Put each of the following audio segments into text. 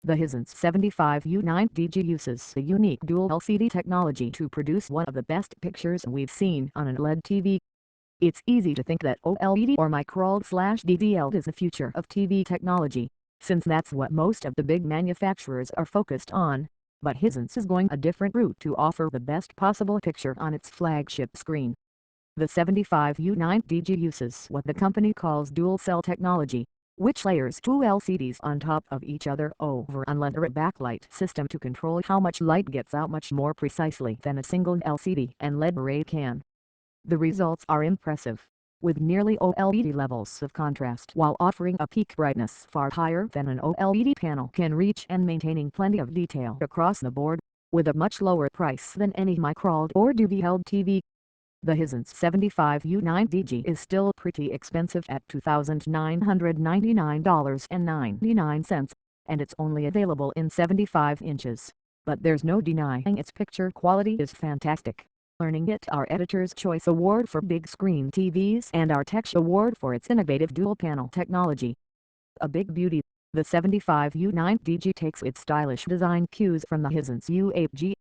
The Hisense 75U9DG uses a unique dual LCD technology to produce one of the best pictures we've seen on an OLED TV. It's easy to think that OLED or microLED/DDLED is the future of TV technology, since that's what most of the big manufacturers are focused on. But Hisense is going a different route to offer the best possible picture on its flagship screen. The 75U9DG uses what the company calls dual cell technology, which layers two LCDs on top of each other over an LED backlight system to control how much light gets out much more precisely than a single LCD and LED array can. The results are impressive, with nearly OLED levels of contrast while offering a peak brightness far higher than an OLED panel can reach and maintaining plenty of detail across the board, with a much lower price than any microLED or DDLED TV. The Hisense 75U9DG is still pretty expensive at $2,999.99, and it's only available in 75 inches. But there's no denying its picture quality is fantastic, earning it our Editor's Choice Award for Big Screen TVs and our Tech Award for its innovative dual-panel technology. A big beauty, the 75U9DG takes its stylish design cues from the Hisense U8G.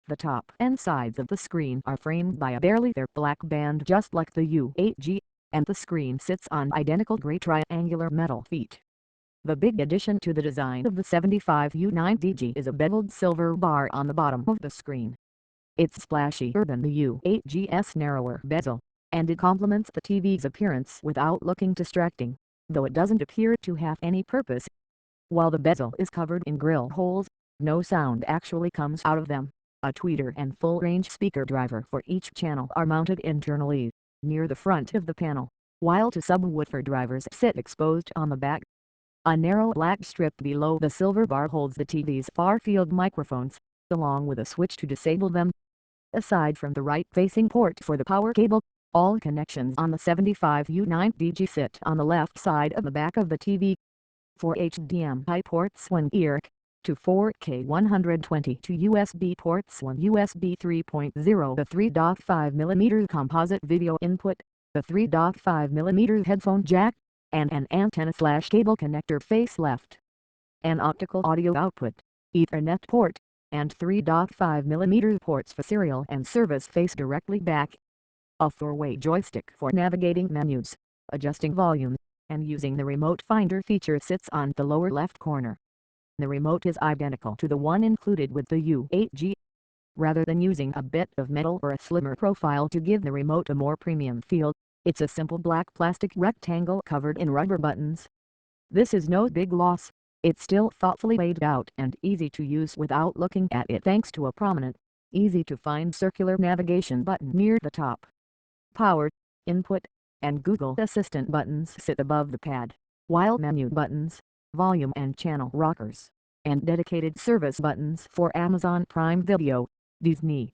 The top and sides of the screen are framed by a barely there black band just like the U8G, and the screen sits on identical gray triangular metal feet. The big addition to the design of the 75U9DG is a beveled silver bar on the bottom of the screen. It's splashier than the U8G's narrower bezel, and it complements the TV's appearance without looking distracting, though it doesn't appear to have any purpose. While the bezel is covered in grill holes, no sound actually comes out of them. A tweeter and full-range speaker driver for each channel are mounted internally, near the front of the panel, while two subwoofer drivers sit exposed on the back. A narrow black strip below the silver bar holds the TV's far-field microphones, along with a switch to disable them. Aside from the right-facing port for the power cable, all connections on the 75U9DG sit on the left side of the back of the TV. For HDMI ports 1 ear, to 4K 120 to USB ports 1 USB 3.0, the 3.5mm composite video input, the 3.5mm headphone jack, and an antenna/cable connector face left. An optical audio output, Ethernet port, and 3.5mm ports for serial and service face directly back. A four-way joystick for navigating menus, adjusting volume, and using the remote finder feature sits on the lower left corner. The remote is identical to the one included with the U8G. Rather than using a bit of metal or a slimmer profile to give the remote a more premium feel, it's a simple black plastic rectangle covered in rubber buttons. This is no big loss, it's still thoughtfully laid out and easy to use without looking at it thanks to a prominent, easy-to-find circular navigation button near the top. Power, Input, and Google Assistant buttons sit above the pad, while menu buttons, volume and channel rockers, and dedicated service buttons for Amazon Prime Video, Disney+,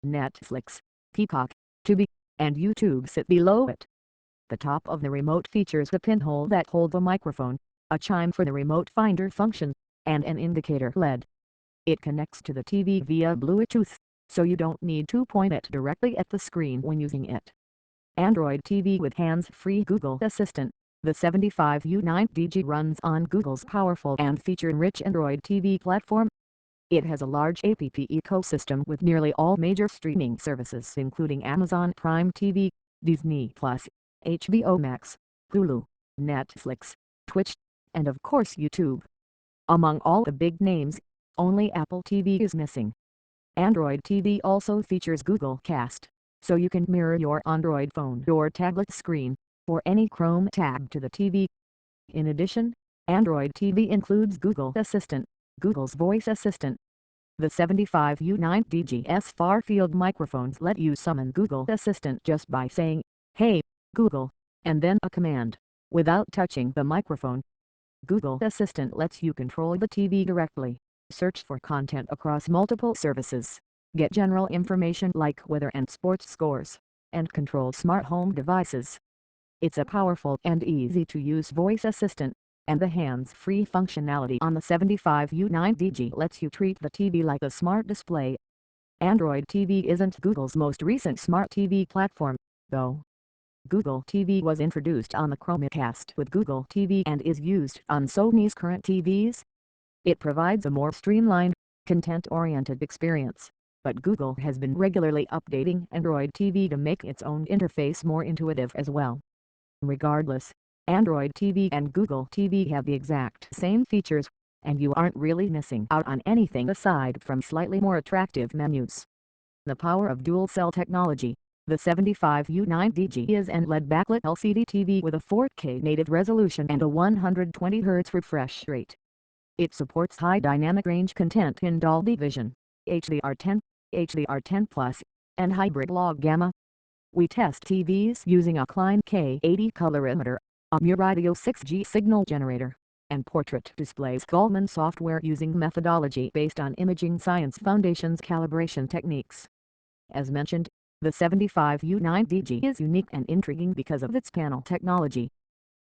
Netflix, Peacock, Tubi, and YouTube sit below it. The top of the remote features the pinhole that holds a microphone, a chime for the remote finder function, and an indicator LED. It connects to the TV via Bluetooth, so you don't need to point it directly at the screen when using it. Android TV with hands-free Google Assistant. The 75U9DG runs on Google's powerful and feature-rich Android TV platform. It has a large app ecosystem with nearly all major streaming services including Amazon Prime TV, Disney+, HBO Max, Hulu, Netflix, Twitch, and of course YouTube. Among all the big names, only Apple TV is missing. Android TV also features Google Cast, so you can mirror your Android phone or tablet screen or any Chrome tab to the TV. In addition, Android TV includes Google Assistant, Google's voice assistant. The 75U9DG's far-field microphones let you summon Google Assistant just by saying, "Hey, Google," and then a command, without touching the microphone. Google Assistant lets you control the TV directly, search for content across multiple services, get general information like weather and sports scores, and control smart home devices. It's a powerful and easy-to-use voice assistant, and the hands-free functionality on the 75U9DG lets you treat the TV like a smart display. Android TV isn't Google's most recent smart TV platform, though. Google TV was introduced on the Chromecast with Google TV and is used on Sony's current TVs. It provides a more streamlined, content-oriented experience, but Google has been regularly updating Android TV to make its own interface more intuitive as well. Regardless, Android TV and Google TV have the exact same features, and you aren't really missing out on anything aside from slightly more attractive menus. The power of dual-cell technology. The 75U9DG is an uled backlit LCD TV with a 4K native resolution and a 120Hz refresh rate. It supports high dynamic range content in Dolby Vision, HDR10, HDR10 Plus, and hybrid log gamma. We test TVs using a Klein K80 colorimeter, a Muradio 6G signal generator, and Portrait Display's Gallman software using methodology based on Imaging Science Foundation's calibration techniques. As mentioned, the 75U9DG is unique and intriguing because of its panel technology.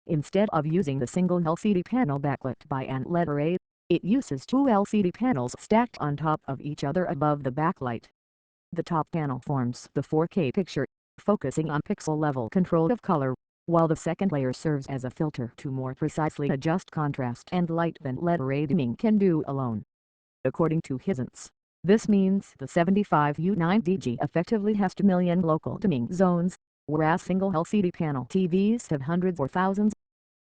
Instead of using the single LCD panel backlit by an LED array, it uses two LCD panels stacked on top of each other above the backlight. The top panel forms the 4K picture, focusing on pixel-level control of color, while the second layer serves as a filter to more precisely adjust contrast and light than LED array dimming can do alone. According to Hisense, this means the 75U9DG effectively has 2 million local dimming zones, whereas single LCD panel TVs have hundreds or thousands.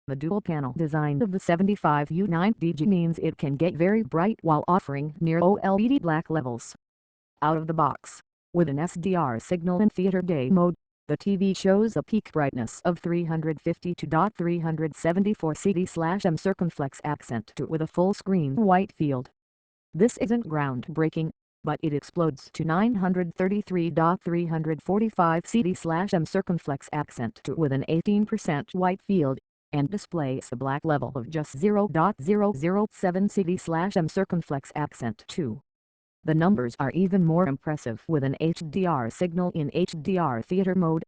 The dual-panel design of the 75U9DG means it can get very bright while offering near OLED black levels. Out of the box, with an SDR signal in theater day mode, the TV shows a peak brightness of 352.374 CD/m circumflex accent to with a full-screen white field. This isn't groundbreaking, but it explodes to 933.345 CD/m circumflex accent to with an 18% white field, and displays a black level of just 0.007 CD/m circumflex accent to. The numbers are even more impressive with an HDR signal in HDR theater mode.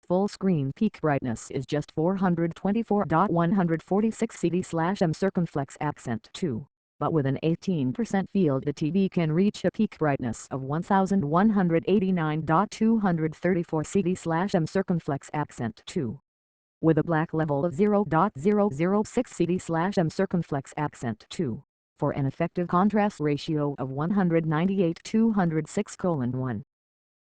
Full screen peak brightness is just 424.146 CD/m circumflex accent to. But with an 18% field the TV can reach a peak brightness of 1189.234 CD/m circumflex accent to. With a black level of 0.006 CD/m circumflex accent to. For an effective contrast ratio of 198:206:1.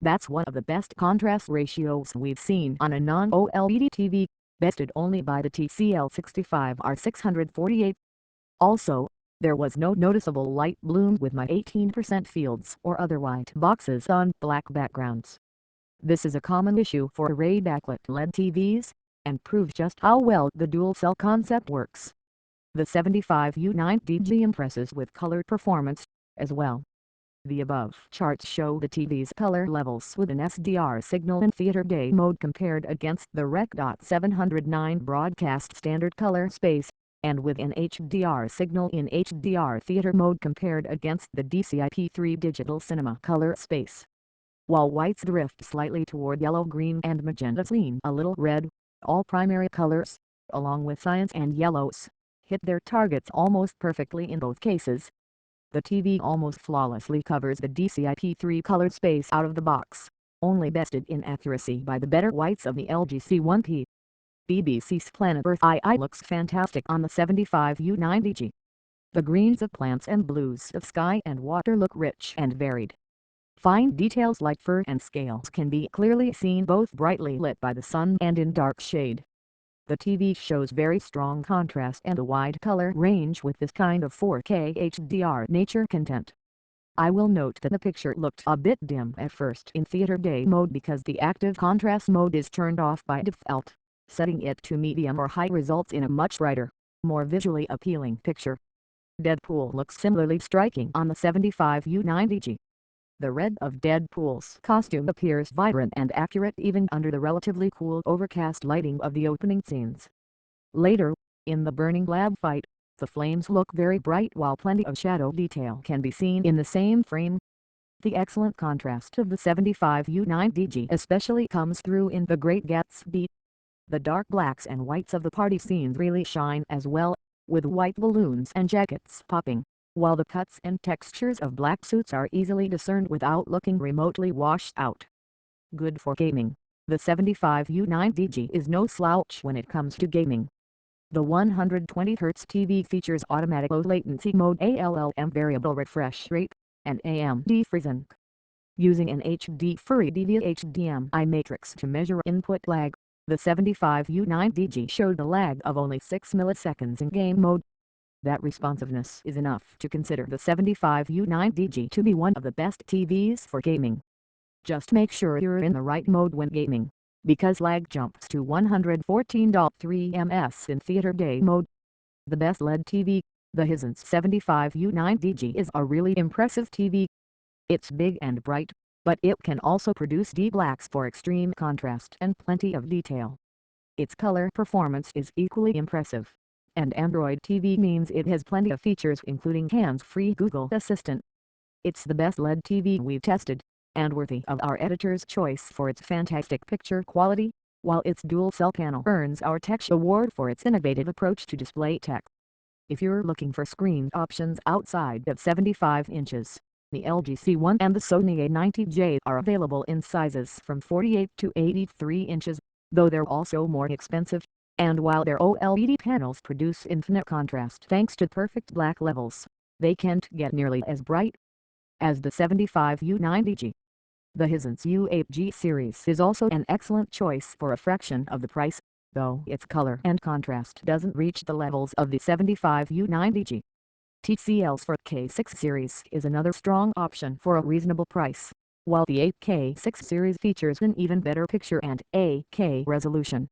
That's one of the best contrast ratios we've seen on a non-OLED TV, bested only by the TCL65R648. Also, there was no noticeable light bloom with my 18% fields or other white boxes on black backgrounds. This is a common issue for array backlit LED TVs, and proves just how well the dual-cell concept works. The 75U9DG impresses with color performance, as well. The above charts show the TV's color levels with an SDR signal in theater day mode compared against the Rec.709 broadcast standard color space, and with an HDR signal in HDR theater mode compared against the DCI-P3 digital cinema color space. While whites drift slightly toward yellow, green and magentas lean a little red, all primary colors, along with cyan and yellows, hit their targets almost perfectly in both cases. The TV almost flawlessly covers the DCI-P3 color space out of the box, only bested in accuracy by the better whites of the LG C1P. BBC's Planet Earth II looks fantastic on the 75U9DG. The greens of plants and blues of sky and water look rich and varied. Fine details like fur and scales can be clearly seen both brightly lit by the sun and in dark shade. The TV shows very strong contrast and a wide color range with this kind of 4K HDR nature content. I will note that the picture looked a bit dim at first in theater day mode because the active contrast mode is turned off by default. Setting it to medium or high results in a much brighter, more visually appealing picture. Deadpool looks similarly striking on the 75U9DG. The red of Deadpool's costume appears vibrant and accurate even under the relatively cool overcast lighting of the opening scenes. Later, in the burning lab fight, the flames look very bright while plenty of shadow detail can be seen in the same frame. The excellent contrast of the 75U9DG especially comes through in The Great Gatsby. The dark blacks and whites of the party scenes really shine as well, with white balloons and jackets popping, while the cuts and textures of black suits are easily discerned without looking remotely washed out. Good for gaming. The 75U9DG is no slouch when it comes to gaming. The 120Hz TV features automatic low latency mode ALLM variable refresh rate, and AMD FreeSync. Using an HD Fury DV HDMI matrix to measure input lag, the 75U9DG showed a lag of only 6 milliseconds in game mode. That responsiveness is enough to consider the 75U9DG to be one of the best TVs for gaming. Just make sure you're in the right mode when gaming, because lag jumps to 114.3 ms in theater day mode. The best LED TV, the Hisense 75U9DG is a really impressive TV. It's big and bright, but it can also produce deep blacks for extreme contrast and plenty of detail. Its color performance is equally impressive, and Android TV means it has plenty of features including hands-free Google Assistant. It's the best LED TV we've tested, and worthy of our editor's choice for its fantastic picture quality, while its dual-cell panel earns our Tech Award for its innovative approach to display tech. If you're looking for screen options outside of 75 inches, the LG C1 and the Sony A90J are available in sizes from 48 to 83 inches, though they're also more expensive, and while their OLED panels produce infinite contrast thanks to perfect black levels, they can't get nearly as bright as the 75U9DG. The Hisense U8G series is also an excellent choice for a fraction of the price, though its color and contrast doesn't reach the levels of the 75U9DG. TCL's 4K6 series is another strong option for a reasonable price, while the 8K6 series features an even better picture and 8K resolution.